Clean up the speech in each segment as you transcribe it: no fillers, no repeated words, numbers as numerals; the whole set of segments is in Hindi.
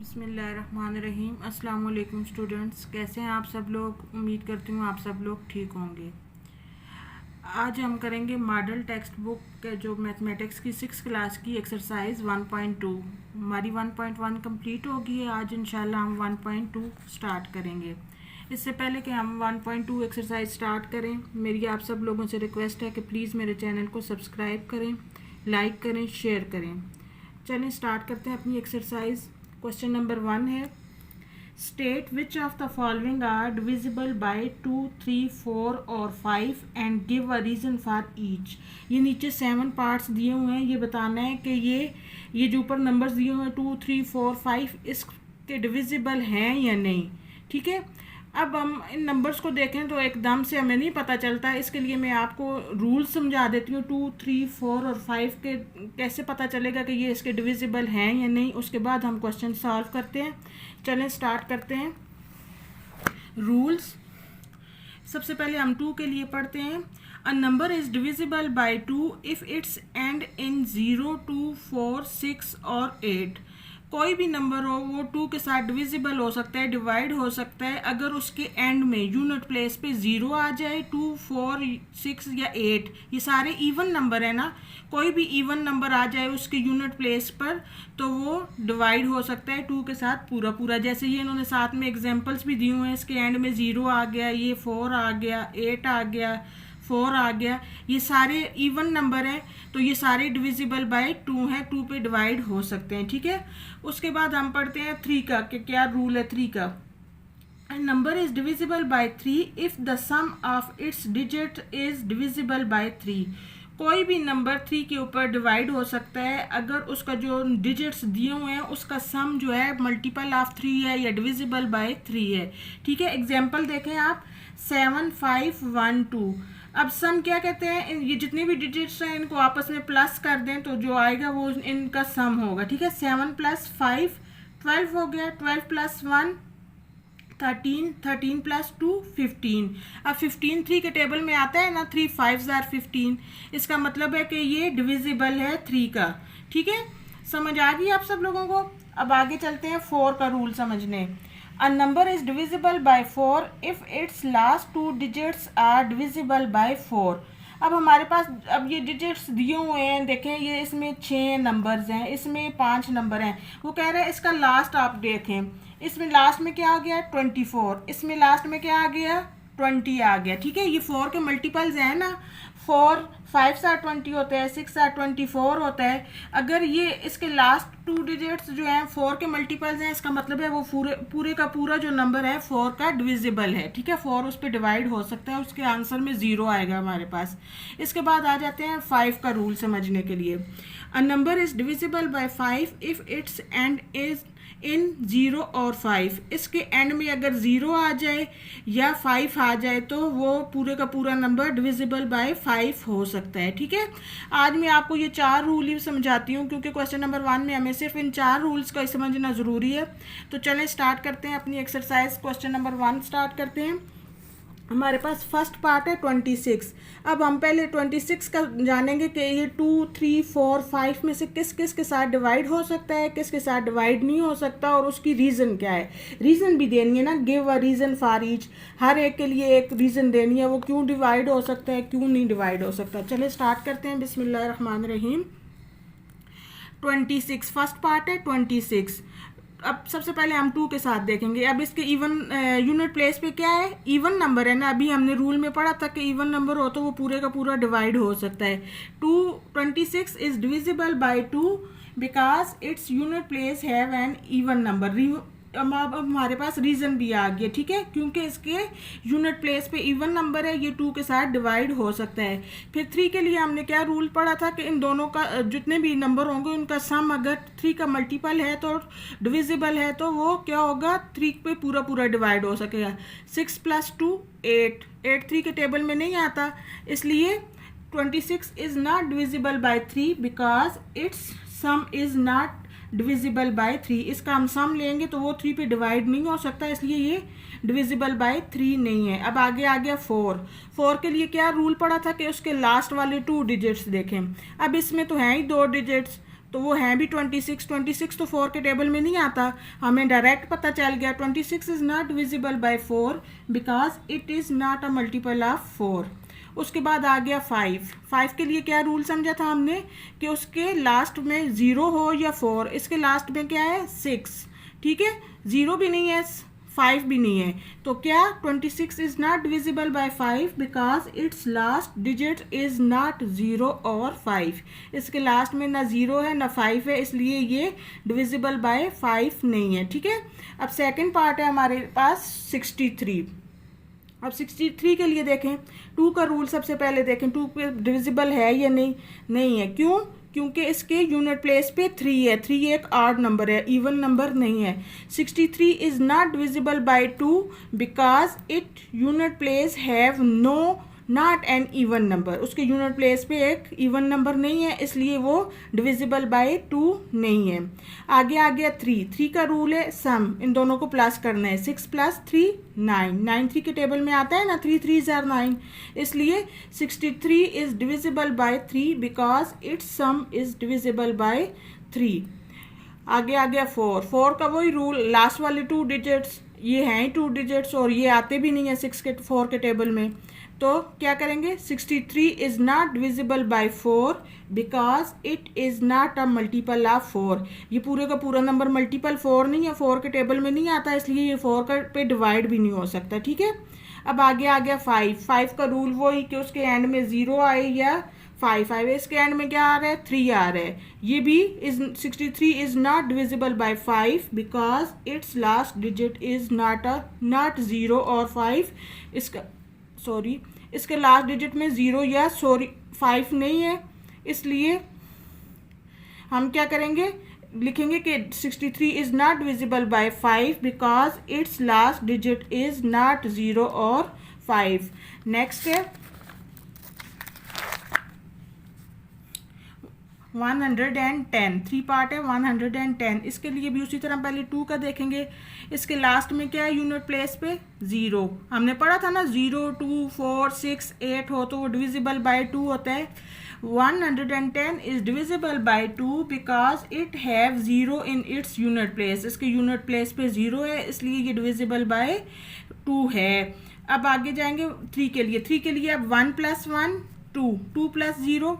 बिस्मिल्लाहिर्रहमानिर्रहीम। अस्सलाम वालेकुम स्टूडेंट्स, कैसे हैं आप सब लोग। उम्मीद करती हूँ आप सब लोग ठीक होंगे। आज हम करेंगे मॉडल टेक्स्ट बुक जो मैथमेटिक्स की 6 क्लास की एक्सरसाइज 1.2। हमारी 1.1 कंप्लीट होगी है। आज इंशाल्लाह हम 1.2 स्टार्ट करेंगे। इससे पहले कि हम 1.2 एक्सरसाइज स्टार्ट करें, मेरी आप सब लोगों से रिक्वेस्ट है कि प्लीज़ मेरे चैनल को सब्सक्राइब करें, लाइक करें, शेयर करें। चलें स्टार्ट करते हैं अपनी एक्सरसाइज। क्वेश्चन नंबर 1 है, state which of the following are divisible by 2, 3, 4 और 5 and give a reason for each. ये नीचे 7 पार्ट्स दिए हुए हैं, ये बताना है कि ये जो ऊपर नंबर्स दिए हुए हैं 2, 3, 4, 5 इसके डिविजिबल हैं या नहीं। ठीक है, अब हम इन नंबर्स को देखें तो एकदम से हमें नहीं पता चलता, इसके लिए मैं आपको रूल समझा देती हूँ। 2, 3, 4 और 5 के कैसे पता चलेगा कि ये इसके डिविजिबल हैं या नहीं, उसके बाद हम क्वेश्चन सॉल्व करते हैं। चलें स्टार्ट करते हैं। रूल्स सबसे पहले हम 2 के लिए पढ़ते हैं। A number is divisible by 2 if it's and in 0, 2, 4, 6 और 8। कोई भी नंबर हो वो 2 के साथ डिविजिबल हो सकता है, डिवाइड हो सकता है, अगर उसके एंड में यूनिट प्लेस पे 0 आ जाए, 2, 4, 6 या 8। ये सारे इवन नंबर है ना, कोई भी इवन नंबर आ जाए उसके यूनिट प्लेस पर तो वो डिवाइड हो सकता है 2 के साथ पूरा पूरा। जैसे ये इन्होंने साथ में एग्जांपल्स भी दिए हुए हैं, इसके एंड में 0 आ गया, ये 4 आ गया, 8 आ गया, 4 आ गया, ये सारे इवन नंबर हैं तो ये सारे डिविजिबल बाय 2 हैं, 2 पे डिवाइड हो सकते हैं। ठीक है, उसके बाद हम पढ़ते हैं 3 का कि क्या रूल है 3 का। Number is divisible by 3 if the sum of its digit is divisible by 3। कोई भी नंबर 3 के ऊपर डिवाइड हो सकता है अगर उसका जो डिजिट्स दिए हुए हैं उसका सम जो है मल्टीपल ऑफ 3 है या डिविजिबल बाय 3 है। ठीक है, एग्जाम्पल देखें आप, 7, 5, 1, 2। अब सम क्या कहते हैं, ये जितने भी डिजिट्स हैं इनको आपस में प्लस कर दें तो जो आएगा वो इनका सम होगा। ठीक है, 7 + 5 12 हो गया, 12 + 1 13, 13 + 2 15। अब 15 3 के टेबल में आता है ना, 3 5 आर 15। इसका मतलब है कि ये डिविजिबल है 3 का। ठीक है, समझ आ गई आप सब लोगों को। अब आगे चलते हैं 4 का रूल समझने। A number is divisible by 4 if its last 2 digits are divisible by 4। अब हमारे पास अब ये डिजिट्स दिए हुए हैं, देखें ये इसमें 6 नंबर्स हैं, इसमें 5 नंबर हैं। वो कह रहे हैं इसका लास्ट आप देखें, इसमें लास्ट में क्या आ गया 24, इसमें लास्ट में क्या आ गया 20 आ गया। ठीक है, ये 4 के मल्टीपल्स हैं ना, 4 5 से 20 होता है, 6 से 24 होता है। अगर ये इसके लास्ट 2 डिजिट्स जो हैं 4 के मल्टीपल्स हैं, इसका मतलब है वो पूरे का पूरा जो नंबर है 4 का डिविजिबल है। ठीक है, 4 उस पर डिवाइड हो सकता है, उसके आंसर में 0 आएगा हमारे पास। इसके बाद आ जाते हैं 5 का रूल समझने के लिए। A number is divisible bye 5 if it's and is in 0 और 5। इसके एंड में अगर 0 आ जाए या 5 आ जाए तो वो पूरे का पूरा नंबर डिविजिबल बाय 5 हो सकता है। ठीक है, आज मैं आपको ये 4 रूल ही समझाती हूँ क्योंकि क्वेश्चन नंबर 1 में हमें सिर्फ इन 4 रूल्स का समझना ज़रूरी है। तो चलें स्टार्ट करते हैं अपनी एक्सरसाइज। क्वेश्चन नंबर 1 स्टार्ट करते हैं। हमारे पास फर्स्ट पार्ट है 26। अब हम पहले 26 का जानेंगे कि ये 2, 3, 4, 5 में से किस किस के साथ डिवाइड हो सकता है, किस के साथ डिवाइड नहीं हो सकता और उसकी रीज़न क्या है। रीज़न भी देनी है ना, give a reason for each. हर एक के लिए एक रीज़न देनी है, वो क्यों डिवाइड हो सकता है, क्यों नहीं डिवाइड हो सकता। चलिए स्टार्ट करते हैं। बिस्मिल्लाहिर्रहमानिर्रहीम। 26 फर्स्ट पार्ट है 26। अब सबसे पहले हम 2 के साथ देखेंगे। अब इसके इवन यूनिट प्लेस पे क्या है, इवन नंबर है ना। अभी हमने रूल में पढ़ा था कि इवन नंबर हो तो वो पूरे का पूरा डिवाइड हो सकता है। 26 is divisible by 2 because its unit place have an even number. अब हमारे पास रीज़न भी आ गया। ठीक है, क्योंकि इसके यूनिट प्लेस पे इवन नंबर है, ये 2 के साथ डिवाइड हो सकता है। फिर 3 के लिए हमने क्या रूल पढ़ा था कि इन दोनों का जितने भी नंबर होंगे उनका सम अगर 3 का मल्टीपल है तो डिविजिबल है तो वो क्या होगा 3 पे पूरा पूरा डिवाइड हो सकेगा। 6 + 2 8, 8 3 के टेबल में नहीं आता, इसलिए 26 is not divisible by 3 because it's some is not divisible by 3। इसका हम सम लेंगे तो वो 3 पे डिवाइड नहीं हो सकता, इसलिए ये डिविजिबल बाय 3 नहीं है। अब आगे आ गया 4 के लिए क्या रूल पड़ा था कि उसके लास्ट वाले 2 डिजिट्स देखें। अब इसमें तो हैं ही 2 डिजिट्स, तो वो है भी 26। 26 तो 4 के टेबल में नहीं आता, हमें डायरेक्ट पता चल गया 26 is not divisible by 4 because it is not a multiple of 4। उसके बाद आ गया 5। 5 के लिए क्या रूल समझा था हमने कि उसके लास्ट में 0 हो या 4, इसके लास्ट में क्या है 6, ठीक है, 0 भी नहीं है 5 भी नहीं है, तो क्या 26 is not divisible bye 5 because it's last digit is not 0 और 5। इसके लास्ट में ना 0 है ना 5 है, इसलिए ये डिविजिबल बाय 5 नहीं है, ठीक है। अब सेकंड पार्ट है हमारे पास 63। अब 63 के लिए देखें, 2 का रूल सबसे पहले देखें, 2 पे डिविजिबल है या नहीं है। क्यों? क्योंकि इसके यूनिट प्लेस पे 3 है, 3 एक ऑड नंबर है, इवन नंबर नहीं है। 63 is not divisible by 2 because it unit place have no not an even number, उसके यूनिट प्लेस पे एक इवन नंबर नहीं है, इसलिए वो डिविजिबल बाय 2 नहीं है। आगे आ गया 3 का रूल है सम, इन दोनों को प्लस करना है, 6 + 3 9, 9 3 के टेबल में आता है ना, 3 3 are 9, इसलिए 63 is divisible by 3 because it's some is divisible by 3। आगे आ गया 4 का वही रूल, लास्ट वाले 2 डिजिट्स ये हैं 2 डिजिट्स और ये आते भी नहीं है 4 के टेबल में, तो क्या करेंगे 63 is not divisible by 4 because it is not a multiple of 4। ये पूरे का पूरा नंबर मल्टीपल 4 नहीं है, 4 के टेबल में नहीं आता, इसलिए ये 4 का पे डिवाइड भी नहीं हो सकता, ठीक है। अब आगे आ गया 5 का रूल वही कि उसके एंड में 0 आए या 5 आए, इसके एंड में क्या आ रहा है 3 आ रहा है, ये भी 63 is not divisible bye 5 because it's last digit is not 0 और 5, इसके लास्ट डिजिट में 0 या 5 नहीं है, इसलिए हम क्या करेंगे, लिखेंगे कि 63 is not divisible bye 5 because it's last digit is not 0 और 5। नेक्स्ट है 110, 3 पार्ट है 110। इसके लिए भी उसी तरह पहले 2 का देखेंगे, इसके लास्ट में क्या है यूनिट प्लेस पे 0, हमने पढ़ा था ना 0 2 4 6 8 हो तो वो डिविजिबल बाय 2 होता है। 110 is divisible by 2 because it have 0 in its unit place, इसके यूनिट प्लेस पे 0 है, इसलिए ये डिविजिबल बाय 2 है। अब आगे जाएंगे 3 के लिए, 3 के लिए अब 1 + 1 2, 2 + 0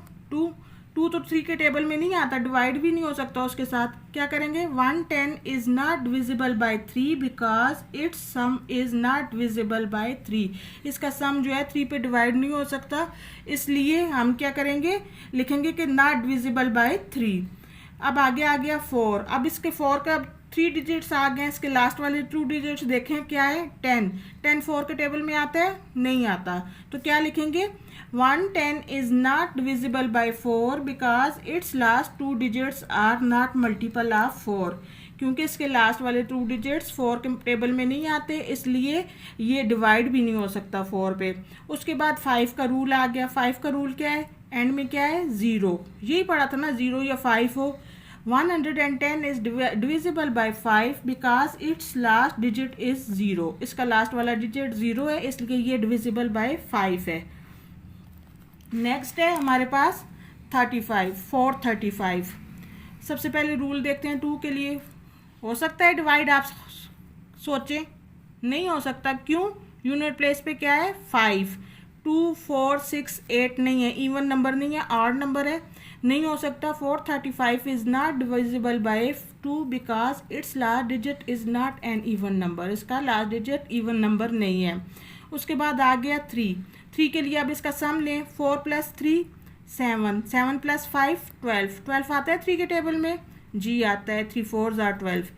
2 तो 3 के टेबल में नहीं आता, डिवाइड भी नहीं हो सकता उसके साथ, क्या करेंगे 110 is not divisible by 3 because it's some is not divisible by 3, इसका सम जो है 3 पे डिवाइड नहीं हो सकता, इसलिए हम क्या करेंगे लिखेंगे कि नॉट डिविजिबल बाय 3। अब आगे आ गया 4, अब इसके 4 का 3 डिजिट्स आ गए, इसके लास्ट वाले 2 डिजिट्स देखें क्या है 10, 10 4 के टेबल में आता है नहीं आता, तो क्या लिखेंगे 110 is not divisible by 4 because its last 2 digits are not multiple of 4, क्योंकि इसके लास्ट वाले 2 डिजिट्स 4 के टेबल में नहीं आते, इसलिए ये डिवाइड भी नहीं हो सकता 4 पे। उसके बाद 5 का रूल आ गया, 5 का रूल क्या है, एंड में क्या है 0, यही पढ़ा था ना 0 या 5 हो। 110 is divisible by 5 because its last digit is 0, इसका लास्ट वाला डिजिट 0 है, इसलिए ये डिविजिबल बाय 5 है। नेक्स्ट है हमारे पास 35, 435। सबसे पहले रूल देखते हैं 2 के लिए, हो सकता है डिवाइड, आप सोचें नहीं हो सकता, क्यों, यूनिट प्लेस पे क्या है 5, 2 4 6 8 नहीं है, इवन नंबर नहीं है, ऑड नंबर है, नहीं हो सकता। 435 is not divisible by 2 because it's last digit is not an even number, इसका लास्ट डिजिट इवन नंबर नहीं है। उसके बाद आ गया 3 के लिए, अब इसका सम लें, 4 + 3 7, 7 + 5 12, 12 आता है 3 के टेबल में, जी आता है, 3 4s are 12,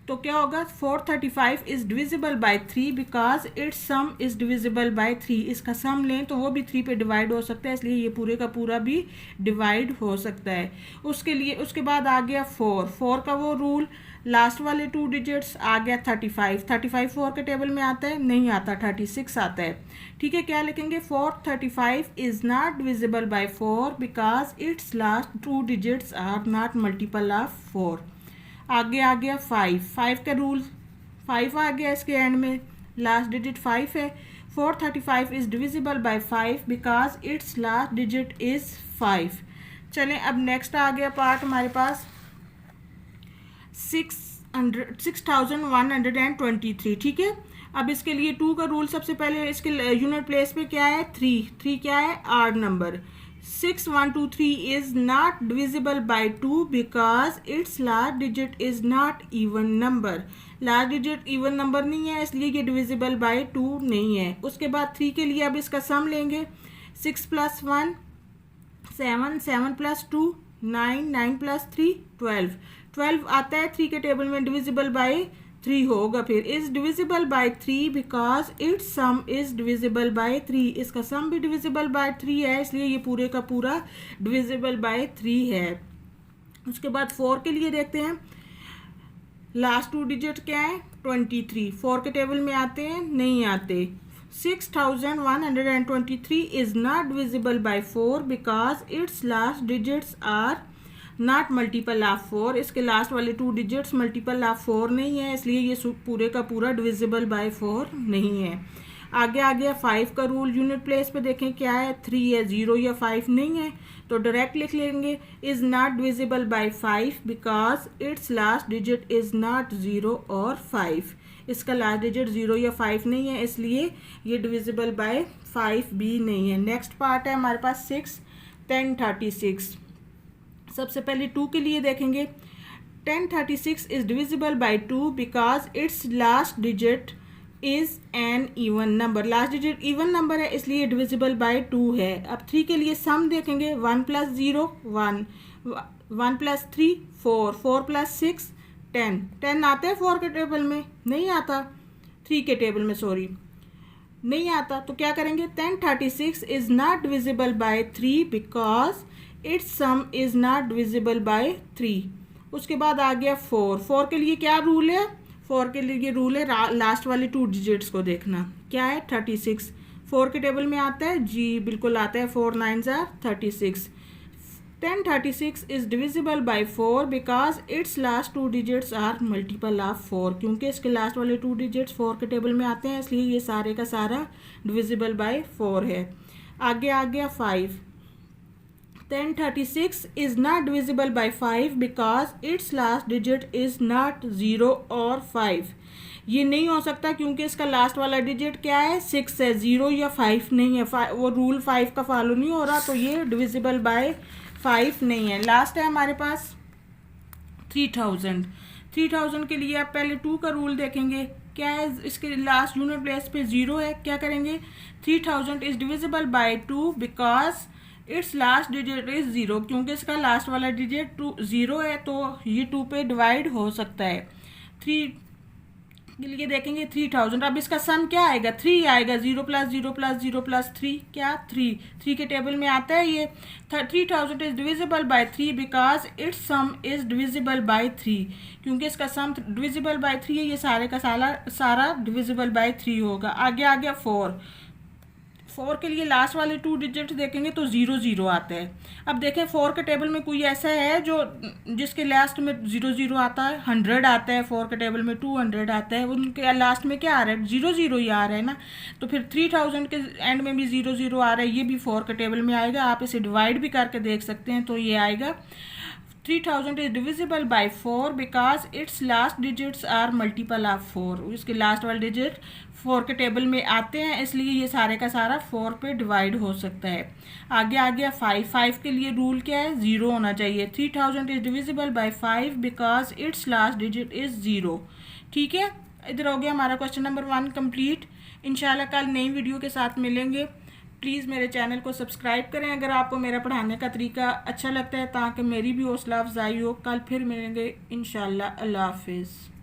तो क्या होगा 435 is divisible by 3 because it's some is divisible by 3, इसका सम लें तो वो भी 3 पे डिवाइड हो सकता है, इसलिए ये पूरे का पूरा भी डिवाइड हो सकता है। उसके बाद आ गया 4 का वो रूल, लास्ट वाले 2 डिजिट्स आ गया 35, 35 4 के टेबल में आता है नहीं आता, 36 आता है, ठीक है। क्या लिखेंगे 435 is not divisible by 4 because it's last 2 digits are not multiple of 4। आगे आ गया 5 का रूल, 5 आ गया, इसके एंड में लास्ट डिजिट 5 है। 435 is divisible bye 5 because it's last digit is 5। चलें अब नेक्स्ट आ गया पार्ट हमारे पास 6123, ठीक है। अब इसके लिए 2 का रूल, सबसे पहले इसके यूनिट प्लेस पे क्या है 3 क्या है odd number. 6123 is not divisible by 2 because it's last digit is not even number. Last digit even number नहीं है इसलिए ये डिविजिबल बाय 2 नहीं है। उसके बाद 3 के लिए अब इसका सम लेंगे। 6 + 1 7, 7 + 2 9, 9 + 3 12। 12 आता है 3 के टेबल में, डिविजिबल बाय 3 होगा। फिर is divisible by 3 because it's some is divisible by 3। इसका सम भी डिविजिबल बाय 3 है इसलिए ये पूरे का पूरा डिविजिबल बाय 3 है। उसके बाद 4 के लिए देखते हैं। लास्ट 2 डिजिट क्या है 23। 4 के टेबल में आते हैं, नहीं आते। 6123 is not divisible by 4 because it's last digits are not multiple of 4। इसके लास्ट वाले 2 डिजिट्स मल्टीपल ऑफ 4 नहीं है इसलिए ये पूरे का पूरा डिविजिबल बाय 4 नहीं है। आगे आ गया 5 का रूल। यूनिट प्लेस पे देखें क्या है 3 है, 0 या 5 नहीं है तो डायरेक्ट लिख लेंगे is not divisible bye 5 because it's last digit is not 0 और 5। इसका लास्ट डिजिट 0 या 5 नहीं है इसलिए ये डिविजिबल बाय 5 भी नहीं है। नेक्स्ट पार्ट है हमारे पास 6 1036। सबसे पहले 2 के लिए देखेंगे। 1036 is divisible by 2 because it's last digit is an even number. Last digit even number है इसलिए डिविजिबल बाय 2 है। अब 3 के लिए सम देखेंगे। 1 + 0 1, 1 + 3 4, 4 + 6 10। 10 आता है 4 के टेबल में, नहीं आता। 3 के टेबल में सॉरी नहीं आता तो क्या करेंगे 1036 is not divisible by 3 because it's some is not divisible by 3। उसके बाद आ गया 4। 4 के लिए क्या रूल है 4 के लिए रूल है लास्ट वाले 2 डिजिट्स को देखना। क्या है 36। 4 के टेबल में आता है जी बिल्कुल आता है। 4 9s are 36। 1036 is divisible by 4 because it's last 2 digits are multiple of 4। क्योंकि इसके लास्ट वाले 2 डिजिट्स 4 के टेबल में आते हैं इसलिए ये सारे का सारा डिविजिबल बाय 4 है। आगे आ गया 5। 1036 is not divisible by 5 because its last digit is not 0 और 5। ये नहीं हो सकता क्योंकि इसका लास्ट वाला डिजिट क्या है 6 है, 0 या 5 नहीं है। वो रूल 5 का फॉलो नहीं हो रहा तो ये डिविजिबल बाय 5 नहीं है। लास्ट है हमारे पास 3000। 3000 के लिए आप पहले 2 का रूल देखेंगे। क्या है इसके लास्ट यूनिट प्लेस पे 0 है। क्या करेंगे 3000 is divisible by 2 because it's last digit is 0। क्योंकि इसका लास्ट वाला डिजिट 0 है तो ये 2 पे डिवाइड हो सकता है। 3 के लिए देखेंगे 3000। अब इसका सम क्या आएगा 3 आएगा। 0 + 0 + 0 + 3 क्या 3 के टेबल में आता है ये। 3000 is divisible by 3 because it's some is divisible by 3। क्योंकि इसका सम डिविजिबल बाय 3 है ये सारे का सारा डिविजिबल बाय 3 होगा। आगे आ गया 4 के लिए लास्ट वाले 2 डिजिट देखेंगे तो 0 0 आता है। अब देखें 4 के टेबल में कोई ऐसा है जो जिसके लास्ट में 0 0 आता है। 100 आता है 4 के टेबल में, 200 आता है, उनके लास्ट में क्या आ रहा है 0 0 ही आ रहा है ना। तो फिर 3000 के एंड में भी 0 0 आ रहा है, ये भी 4 के टेबल में आएगा। आप इसे डिवाइड भी करके देख सकते हैं तो ये आएगा 3000 is divisible by 4 because it's last digits are multiple of 4। इसके लास्ट वाले डिजिट 4 के टेबल में आते हैं इसलिए ये सारे का सारा 4 पे डिवाइड हो सकता है। आगे आ गया 5 के लिए रूल क्या है 0 होना चाहिए। 3000 is divisible bye 5 because it's last digit is 0। ठीक है, इधर हो गया हमारा क्वेश्चन नंबर 1 कंप्लीट। इंशाल्लाह कल नई वीडियो के साथ मिलेंगे। प्लीज़ मेरे चैनल को सब्सक्राइब करें अगर आपको मेरा पढ़ाने का तरीका अच्छा लगता है ताकि मेरी भी हौसला अफजाई हो। कल फिर मिलेंगे इंशाल्लाह। अल्लाह हाफिज़।